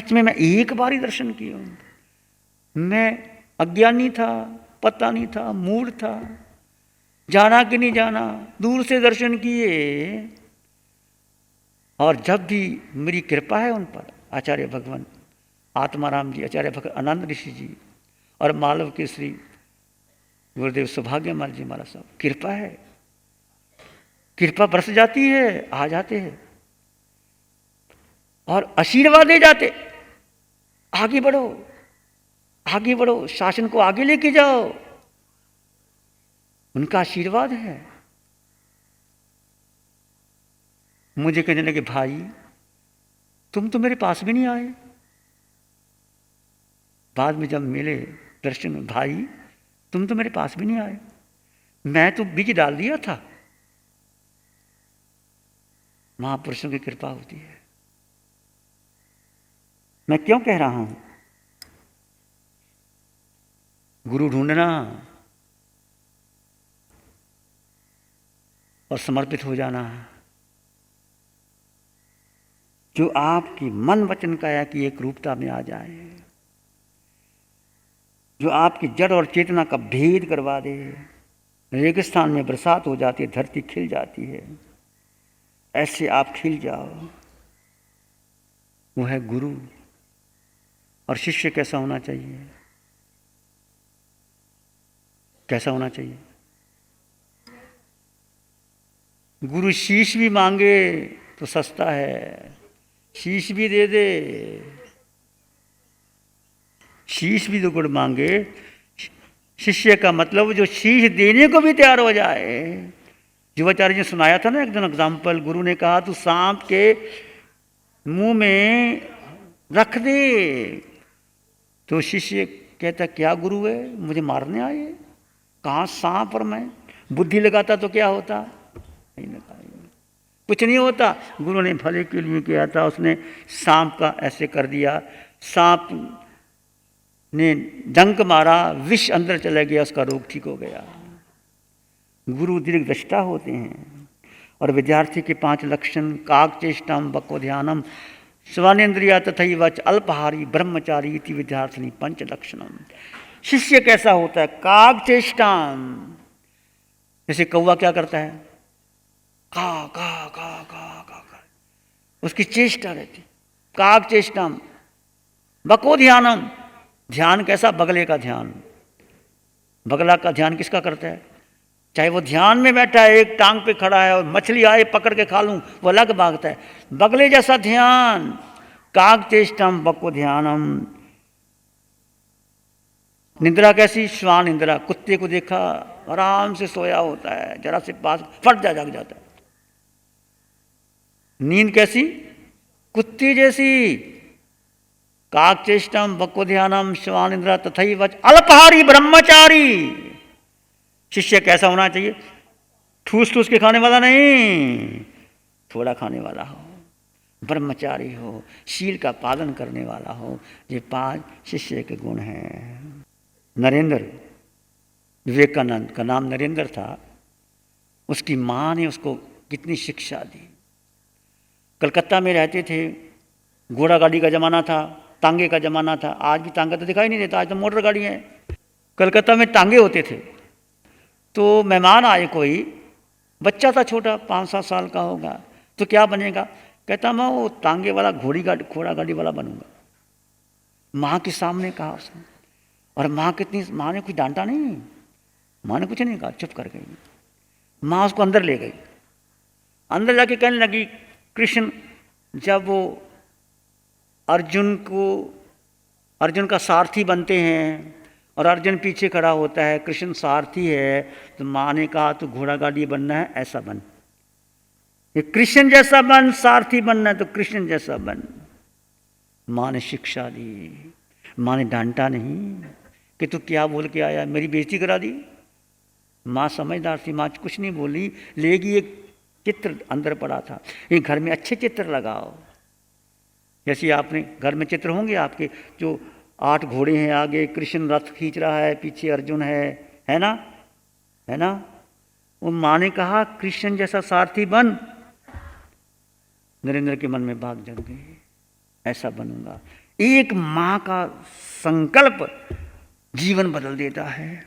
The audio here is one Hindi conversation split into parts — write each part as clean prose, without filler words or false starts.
सच में मैं एक बार ही दर्शन किया हूँ। मैं अज्ञानी था, पता नहीं था, मूढ़ था, जाना कि नहीं जाना, दूर से दर्शन किए। और जब भी मेरी कृपा है उन पर, आचार्य भगवान आत्माराम जी, आचार्य भगवान आनंद ऋषि जी और मालव के श्री गुरुदेव सौभाग्यमल जी महाराज साहब, कृपा है, कृपा बरस जाती है, आ जाते हैं और आशीर्वाद दे जाते, आगे बढ़ो, आगे बढ़ो, शासन को आगे लेके जाओ। उनका आशीर्वाद है। मुझे कहने लगे, भाई तुम तो मेरे पास भी नहीं आए। बाद में जब मिले दर्शन में, भाई तुम तो मेरे पास भी नहीं आए, मैं तो बीज डाल दिया था। महापुरुषों की कृपा होती है। मैं क्यों कह रहा हूं, गुरु ढूंढना और समर्पित हो जाना, जो आपकी मन वचन काया की एक रूपता में आ जाए, जो आपकी जड़ और चेतना का भेद करवा दे। रेगिस्तान में बरसात हो जाती है, धरती खिल जाती है, ऐसे आप खिल जाओ। वो है गुरु। और शिष्य कैसा होना चाहिए, कैसा होना चाहिए? गुरु शीश भी मांगे तो सस्ता है, शीश भी दे दे, शीश भी तो गुरु मांगे। शिष्य का मतलब जो शीश देने को भी तैयार हो जाए। युवाचार्य जी ने सुनाया था ना एक दिन एग्जाम्पल, गुरु ने कहा तू सांप के मुंह में रख दे, तो शिष्य कहता क्या गुरु है, मुझे मारने आए? कहाँ सांप और मैं, बुद्धि लगाता तो क्या होता? नहीं लगा, कुछ नहीं होता। गुरु ने भले के लिए किया था, उसने सांप का ऐसे कर दिया, सांप ने डंक मारा, विष अंदर चला गया, उसका रोग ठीक हो गया। गुरु दीर्घ दृष्टा होते हैं। और विद्यार्थी के 5 लक्षण, कागचेष्टम बको ध्यानम स्वानेन्द्रिया तथैवच अल्पहारी ब्रह्मचारी इति विद्यार्थिनी 5 लक्षणम। शिष्य कैसा होता है? कागचेष्टम, जैसे कौवा क्या करता है, का का का का का का, उसकी चेष्टा रहती। कागचेष्टम बको ध्यानम, ध्यान कैसा? बगले का ध्यान। बगला का ध्यान किसका करता है? चाहे वो ध्यान में बैठा है, एक टांग पे खड़ा है और मछली आए पकड़ के खा लूं, वो अलग भागता है। बगले जैसा ध्यान। कागचेष्टम बको ध्यानम। निद्रा कैसी? श्वान निद्रा, कुत्ते को देखा आराम से सोया होता है, जरा से पास फट जाग जाता है। नींद कैसी? कुत्ते जैसी। कागचेष्टम बको ध्यानम श्वान निद्रा तथैवच अल्पहारी ब्रह्मचारी। शिष्य कैसा होना चाहिए? ठूस ठूस के खाने वाला नहीं, थोड़ा खाने वाला हो, ब्रह्मचारी हो, शील का पालन करने वाला हो। ये 5 शिष्य के गुण हैं। नरेंद्र, विवेकानंद का नाम नरेंद्र था, उसकी माँ ने उसको कितनी शिक्षा दी। कलकत्ता में रहते थे, घोड़ा गाड़ी का ज़माना था, तांगे का ज़माना था। आज भी तांगा तो दिखाई नहीं देता, आज तो मोटर गाड़ी है। कलकत्ता में तांगे होते थे। तो मेहमान आए, कोई बच्चा था छोटा, 5-7 साल का होगा, तो क्या बनेगा? कहता मैं वो तांगे वाला घोड़ा गाड़ी वाला बनूंगा। माँ के सामने कहा उसने, और माँ ने कुछ डांटा नहीं, माँ ने कुछ नहीं कहा, चुप कर गई। माँ उसको अंदर ले गई। अंदर जाके कहने लगी, कृष्ण जब वो अर्जुन का सारथी बनते हैं और अर्जुन पीछे खड़ा होता है, कृष्ण सारथी है, तो माँ ने कहा तू घोड़ा गाड़ी बनना है, ऐसा बन, ये कृष्ण जैसा बन, सारथी बनना है तो कृष्ण जैसा बन। माँ ने शिक्षा दी, माँ ने डांटा नहीं कि तू क्या बोल के आया, मेरी बेइज्जती करा दी। माँ समझदार थी, माँ कुछ नहीं बोली, लेगी। एक चित्र अंदर पड़ा था, ये घर में अच्छे चित्र लगाओ। जैसे आपने घर में चित्र होंगे आपके, जो 8 घोड़े हैं, आगे कृष्ण रथ खींच रहा है, पीछे अर्जुन है ना, है ना। वो माँ ने कहा कृष्ण जैसा सारथी बन। नरेंद्र के मन में बात जग गई, ऐसा बनूंगा। एक माँ का संकल्प जीवन बदल देता है,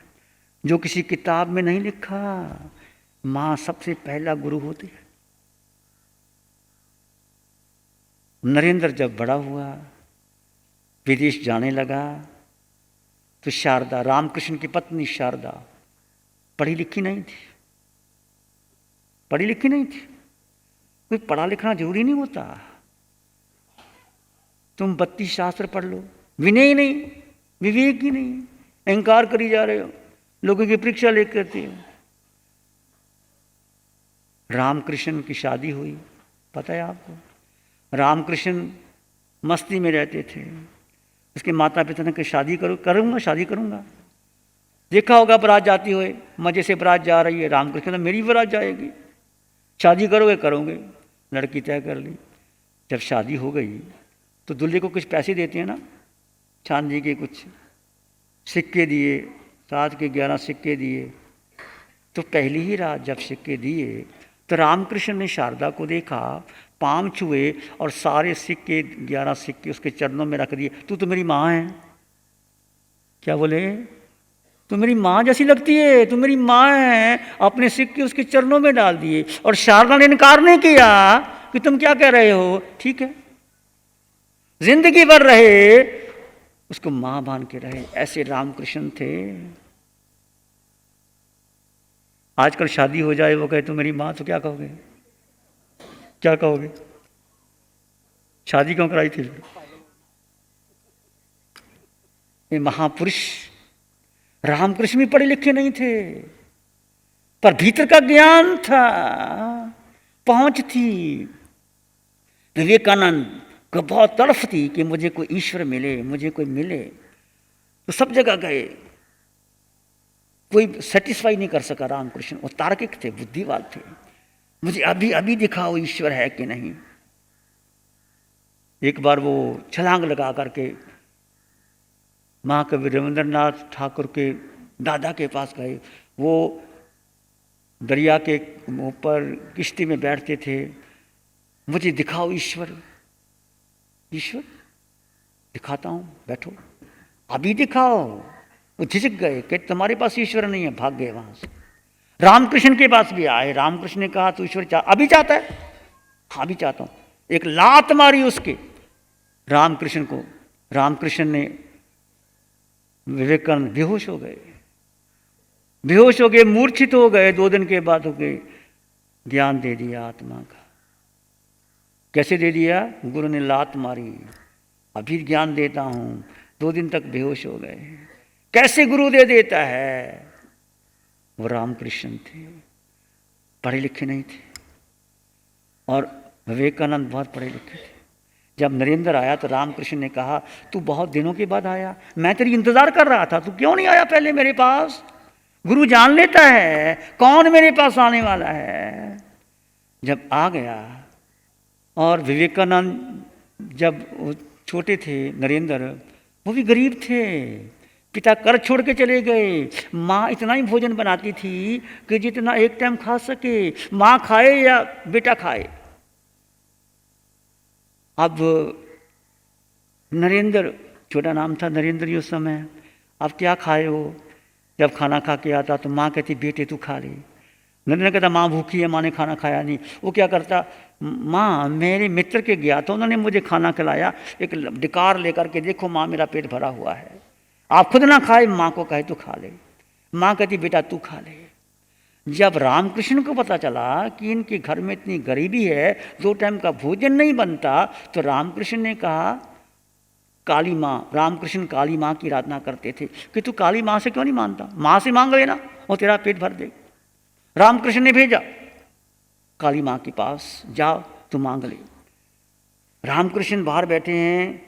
जो किसी किताब में नहीं लिखा। माँ सबसे पहला गुरु होती है। नरेंद्र जब बड़ा हुआ, विदेश जाने लगा, तो शारदा, रामकृष्ण की पत्नी शारदा, पढ़ी लिखी नहीं थी। पढ़ी लिखी नहीं थी। कोई पढ़ा लिखना जरूरी नहीं होता। तुम 32 शास्त्र पढ़ लो, विनय ही नहीं, विवेक ही नहीं, अहंकार करी जा रहे हो, लोगों की परीक्षा लेकर करते हो। रामकृष्ण की शादी हुई, पता है आपको? रामकृष्ण मस्ती में रहते थे। उसके माता पिता ने कहा शादी करूंगा, शादी करूंगा। देखा होगा बारात जाती हुए, मजे से बारात जा रही है, रामकृष्ण ने मेरी बारात जाएगी, शादी करोगे? करोगे। लड़की तय कर ली। जब शादी हो गई तो दूल्हे को कुछ पैसे देते हैं ना, चांदी के कुछ सिक्के दिए, 7 के 11 सिक्के दिए। तो पहली ही रात जब सिक्के दिए तो रामकृष्ण ने शारदा को देखा, पाँव छुए और सारे सिक्के 11 सिक्के उसके चरणों में रख दिए। तू तो मेरी माँ है। क्या बोले? तू मेरी माँ जैसी लगती है, तू मेरी माँ है। अपने सिक्के उसके चरणों में डाल दिए। और शारदा ने इनकार नहीं किया कि तुम क्या कह रहे हो, ठीक है। जिंदगी भर रहे, उसको माँ मान के रहे। ऐसे रामकृष्ण थे। आजकल शादी हो जाए, वो कहे तू मेरी माँ, तो क्या कहोगे? क्या कहोगे? शादी क्यों कराई थी? ये महापुरुष रामकृष्ण भी पढ़े लिखे नहीं थे, पर भीतर का ज्ञान था, पहुंच थी। विवेकानंद को बहुत तड़फ थी कि मुझे कोई ईश्वर मिले, मुझे कोई मिले। तो सब जगह गए, कोई सेटिस्फाई नहीं कर सका रामकृष्ण। वो तार्किक थे, बुद्धिवाद थे। मुझे अभी अभी दिखाओ ईश्वर है कि नहीं। एक बार वो छलांग लगा करके महाकवि रविंद्रनाथ ठाकुर के दादा के पास गए। वो दरिया के ऊपर किश्ती में बैठते थे। मुझे दिखाओ ईश्वर। ईश्वर दिखाता हूँ, बैठो, अभी दिखाओ। वो झिझक गए कि तुम्हारे पास ईश्वर नहीं है, भाग गए वहां से। रामकृष्ण के पास भी आए। रामकृष्ण ने कहा तू ईश्वर अभी चाहता है? हाँ अभी चाहता हूँ। एक लात मारी उसके रामकृष्ण को। रामकृष्ण ने, विवेकानंद बेहोश हो गए, बेहोश हो गए, मूर्छित हो गए। 2 दिन के बाद हो गए। ज्ञान दे दिया आत्मा का। कैसे दे दिया? गुरु ने लात मारी, अभी ज्ञान देता हूं। 2 दिन तक बेहोश हो गए। कैसे गुरु दे देता है? वो रामकृष्ण थे, पढ़े लिखे नहीं थे। और विवेकानंद बहुत पढ़े लिखे थे। जब नरेंद्र आया तो रामकृष्ण ने कहा तू बहुत दिनों के बाद आया, मैं तेरी इंतजार कर रहा था, तू क्यों नहीं आया पहले मेरे पास? गुरु जान लेता है कौन मेरे पास आने वाला है। जब आ गया, और विवेकानंद जब छोटे थे, नरेंद्र वो भी गरीब थे, पिता कर छोड़ के चले गए। माँ इतना ही भोजन बनाती थी कि जितना एक टाइम खा सके, माँ खाए या बेटा खाए। अब नरेंद्र, छोटा नाम था नरेंद्र ही उस समय, अब क्या खाए हो? जब खाना खा के आता तो माँ कहती बेटे तू खा ले। नरेंद्र कहता माँ भूखी है, माँ ने खाना खाया नहीं। वो क्या करता, माँ मेरे मित्र के गया था, उन्होंने मुझे खाना खिलाया, एक डिकार लेकर के देखो माँ मेरा पेट भरा हुआ है, आप खुद ना खाए, माँ को कहे तो खा ले। माँ कहती बेटा तू खा ले। जब रामकृष्ण को पता चला कि इनके घर में इतनी गरीबी है, 2 टाइम का भोजन नहीं बनता, तो रामकृष्ण ने कहा काली माँ, रामकृष्ण काली माँ की आराधना करते थे कि तू काली माँ से क्यों नहीं मानता, माँ से मांग लेना, वो तेरा पेट भर दे। रामकृष्ण ने भेजा काली माँ के पास, जाओ तू मांग ले। रामकृष्ण बाहर बैठे हैं,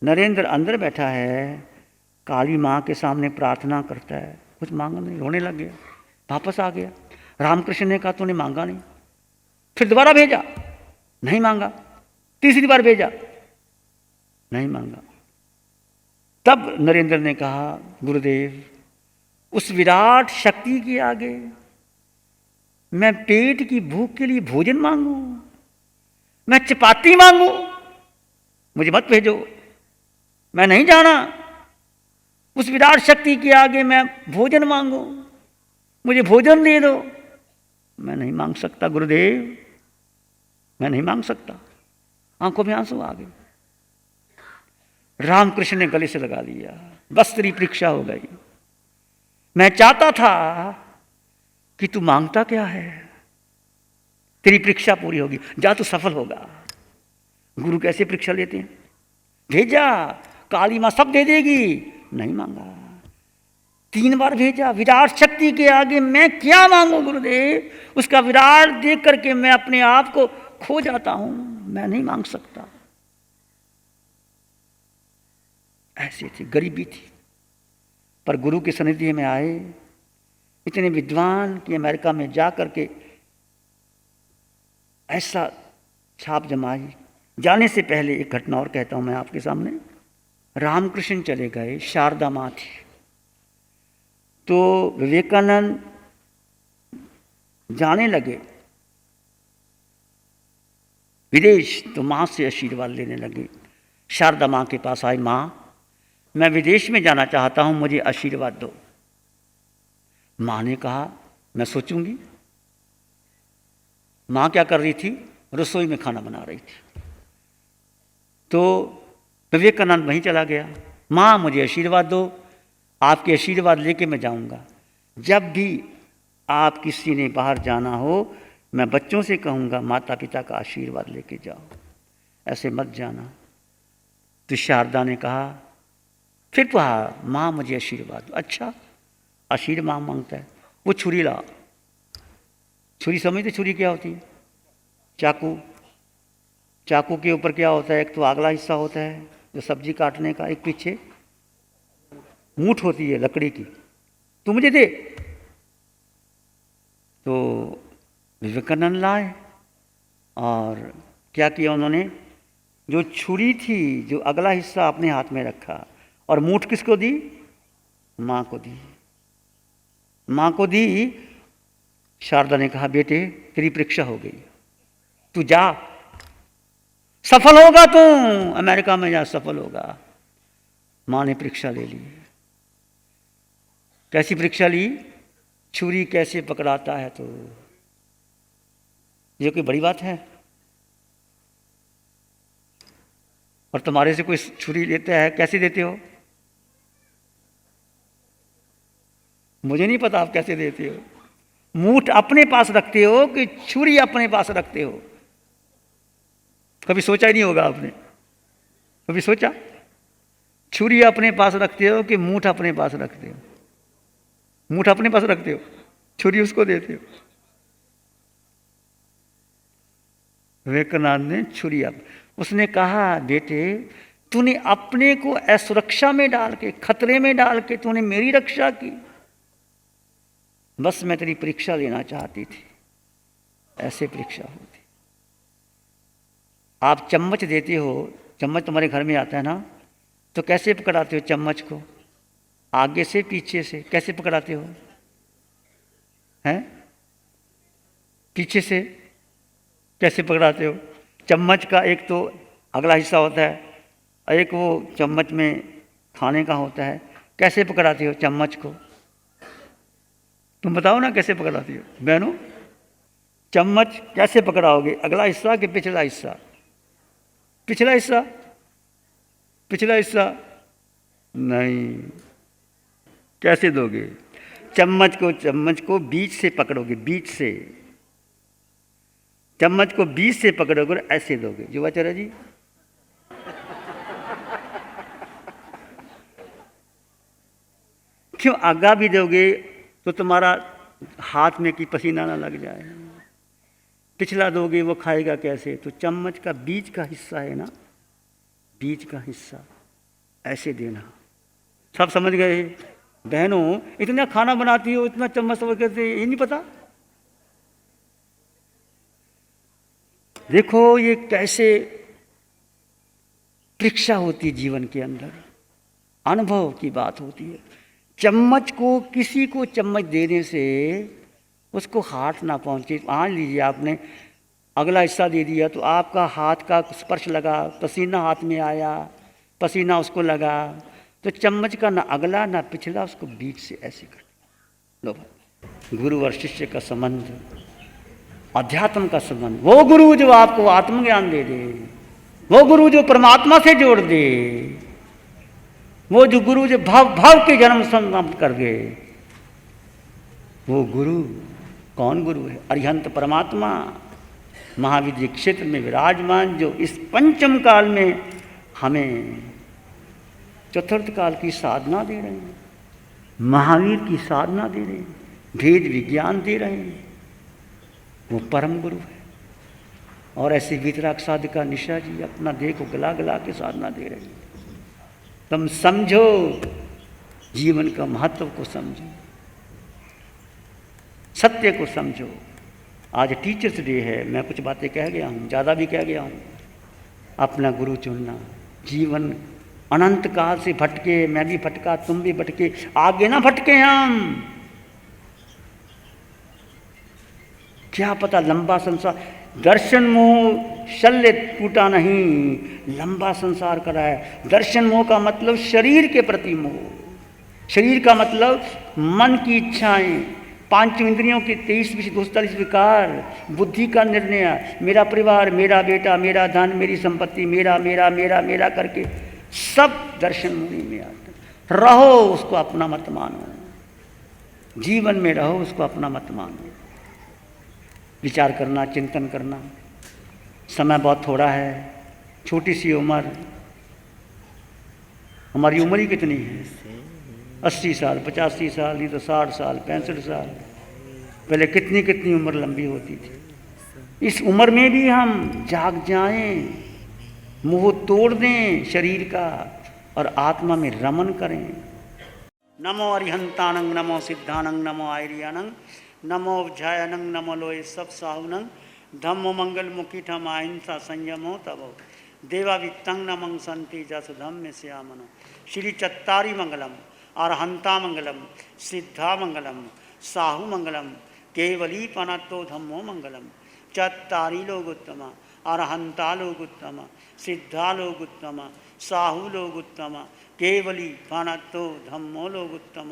नरेंद्र अंदर बैठा है, काली माँ के सामने प्रार्थना करता है, कुछ मांगा नहीं, रोने लग गया, वापस आ गया। रामकृष्ण ने कहा तूने मांगा नहीं। फिर दोबारा भेजा, नहीं मांगा। तीसरी बार भेजा, नहीं मांगा। तब नरेंद्र ने कहा गुरुदेव उस विराट शक्ति के आगे मैं पेट की भूख के लिए भोजन मांगू, मैं चपाती मांगू? मुझे मत भेजो, मैं नहीं जाना उस विराट शक्ति के आगे मैं भोजन मांगू, मुझे भोजन दे दो। मैं नहीं मांग सकता गुरुदेव, मैं नहीं मांग सकता। आंखों में आंसू आ गए। रामकृष्ण ने गले से लगा लिया, बस तेरी परीक्षा हो गई। मैं चाहता था कि तू मांगता क्या है, तेरी परीक्षा पूरी होगी, जा तू सफल होगा। गुरु कैसे परीक्षा लेते हैं? भेजा, काली मां सब दे देगी, नहीं मांगा। 3 बार भेजा, विराट शक्ति के आगे मैं क्या मांगू गुरुदेव, उसका विराट देख करके मैं अपने आप को खो जाता हूं, मैं नहीं मांग सकता। ऐसी थी, गरीबी थी, पर गुरु की सन्निधि में आए, इतने विद्वान कि अमेरिका में जा करके ऐसा छाप जमाई। जाने से पहले एक घटना और कहता हूं मैं आपके सामने। रामकृष्ण चले गए, शारदा मां थी, तो विवेकानंद जाने लगे विदेश, तो मां से आशीर्वाद लेने लगे। शारदा मां के पास आई, मां मैं विदेश में जाना चाहता हूं, मुझे आशीर्वाद दो। मां ने कहा मैं सोचूंगी। मां क्या कर रही थी? रसोई में खाना बना रही थी। तो विवेकानंद वहीं चला गया, मां मुझे आशीर्वाद दो, आपके आशीर्वाद लेके मैं जाऊंगा। जब भी आप किसी ने बाहर जाना हो, मैं बच्चों से कहूंगा माता पिता का आशीर्वाद लेके जाओ, ऐसे मत जाना। तो शारदा ने कहा, फिर कहा मां मुझे आशीर्वाद दो। अच्छा, आशीर्वाद मांगता है, वो छुरी ला। छुरी समझते छुरी क्या होती है? चाकू। चाकू के ऊपर क्या होता है? एक तो अगला हिस्सा होता है जो सब्जी काटने का, एक पीछे मूठ होती है लकड़ी की, तू मुझे दे। तो विवेकानंद लाए और क्या किया उन्होंने, जो छुरी थी, जो अगला हिस्सा अपने हाथ में रखा और मूठ किसको दी? मां को दी। मां को दी। शारदा ने कहा बेटे तेरी परीक्षा हो गई, तू जा, सफल होगा तू, अमेरिका में जा सफल होगा। मां ने परीक्षा ले ली। कैसी परीक्षा ली? छुरी कैसे पकड़ाता है। तो ये कोई बड़ी बात है? और तुम्हारे से कोई छुरी लेता है, कैसे देते हो? मुझे नहीं पता आप कैसे देते हो। मूठ अपने पास रखते हो कि छुरी अपने पास रखते हो? कभी सोचा ही नहीं होगा आपने, कभी सोचा? छुरी अपने पास रखते हो कि मूठ अपने पास रखते हो? मूठ अपने पास रखते हो, छुरी उसको देते हो। विवेकानंद ने छुरी उसने कहा बेटे तूने अपने को असुरक्षा में डाल के, खतरे में डाल के तूने मेरी रक्षा की, बस मैं तेरी परीक्षा लेना चाहती थी। ऐसे परीक्षा होती। आप चम्मच देते हो, चम्मच तुम्हारे घर में आता है ना, तो कैसे पकड़ाते हो चम्मच को? आगे से पीछे से? कैसे पकड़ाते हो? हैं? पीछे से? कैसे पकड़ाते हो? चम्मच का एक तो अगला हिस्सा होता है, एक वो चम्मच में खाने का होता है। कैसे पकड़ाते हो चम्मच को? तुम बताओ ना कैसे पकड़ाती हो बहनों? चम्मच कैसे पकड़ाओगे? अगला हिस्सा कि पिछला हिस्सा? पिछला हिस्सा। पिछला हिस्सा नहीं। कैसे दोगे? चम्मच को बीच से पकड़ोगे, बीच से। चम्मच को बीच से पकड़ोगे और ऐसे दोगे। युवाचार्य जी क्यों? आगा भी दोगे तो तुम्हारा हाथ में कि पसीना ना लग जाए। पिछला दोगे वो खाएगा कैसे? तो चम्मच का बीच का हिस्सा है ना, बीच का हिस्सा ऐसे देना। सब समझ गए? बहनों इतना खाना बनाती हो, इतना चम्मच समझ करते, ये नहीं पता? देखो ये कैसे परीक्षा होती है जीवन के अंदर, अनुभव की बात होती है। चम्मच को, किसी को चम्मच देने से उसको हाथ ना पहुंचे। मान लीजिए आपने अगला हिस्सा दे दिया तो आपका हाथ का स्पर्श लगा, पसीना हाथ में आया, पसीना उसको लगा, तो चम्मच का ना अगला ना पिछला, उसको बीच से ऐसे कर लो। गुरु और शिष्य का संबंध, अध्यात्म का संबंध, वो गुरु जो आपको आत्मज्ञान दे दे, वो गुरु जो परमात्मा से जोड़ दे, वो जो गुरु जो भाव भाव के जन्म समाप्त कर दे, वो गुरु कौन गुरु है? अरिहंत परमात्मा महाविद्य क्षेत्र में विराजमान, जो इस पंचम काल में हमें चतुर्थ काल की साधना दे रहे हैं, महावीर की साधना दे रहे हैं, भेद विज्ञान दे रहे हैं, वो परम गुरु है। और ऐसे वितराग साधिका निशा जी अपना देह को गला गला के साधना दे रहे हैं। तुम समझो, जीवन का महत्व को समझो, सत्य को समझो। आज टीचर्स डे है, मैं कुछ बातें कह गया हूँ, ज़्यादा भी कह गया हूँ। अपना गुरु चुनना, जीवन अनंत काल से भटके, मैं भी भटका, तुम भी भटके, आगे ना भटके हम। क्या पता लंबा संसार, दर्शन मोह शल्य टूटा नहीं, लंबा संसार करा है। दर्शन मोह का मतलब शरीर के प्रति मोह, शरीर का मतलब मन की इच्छाएं, पांच इंद्रियों के 23-42 विकार, बुद्धि का निर्णय, मेरा परिवार, मेरा बेटा, मेरा धन, मेरी संपत्ति, मेरा मेरा मेरा मेरा करके सब दर्शन मोह में आता। रहो, उसको अपना मत मानो, जीवन में रहो, उसको अपना मत मानो। विचार करना, चिंतन करना। समय बहुत थोड़ा है, छोटी सी उम्र, हमारी उम्र ही कितनी है? 80 साल, 85 साल, नहीं तो 60 साल, 65 साल। पहले कितनी कितनी उम्र लंबी होती थी। इस उम्र में भी हम जाग जाएं, मोह तोड़ दें शरीर का और आत्मा में रमन करें। नमो अरिहंतानंग, नमो सिद्धानंग, नमो आयरियानंग, नमो अध्यायनंग, नमो लोय सब साहुनंग, धम्मो मंगल मुखी ठम अहिंसा संयमो तबो देवावित्तंग नमंग संति जस धम्म श्यामनो। श्री चत्तारी मंगलम, अरहंता मंगलम, सिद्धा मंगलम, साहु मंगलम, केवली पनतो धम्मो मंगलम। चत्तारी लोग उत्तम, अरहंता लोग उत्तम, सिद्धा लोग उत्तम, साहु लोग उत्तम, केवली पनतो धम्मो लोग उत्तम।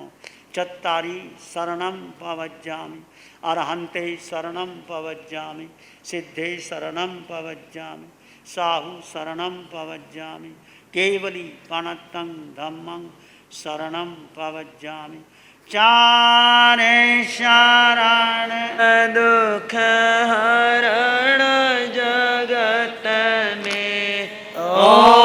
चत्तारी शरणं पवज्जामि, अरहन्ते शरणं पवज्जामि, सिद्धे शरणं पवज्जामि, साहु शरणं पवज्जामि, केवली पणतं धम्मं शरणं पवज्जामि। चारे शरण दुख हरण जगत में ओ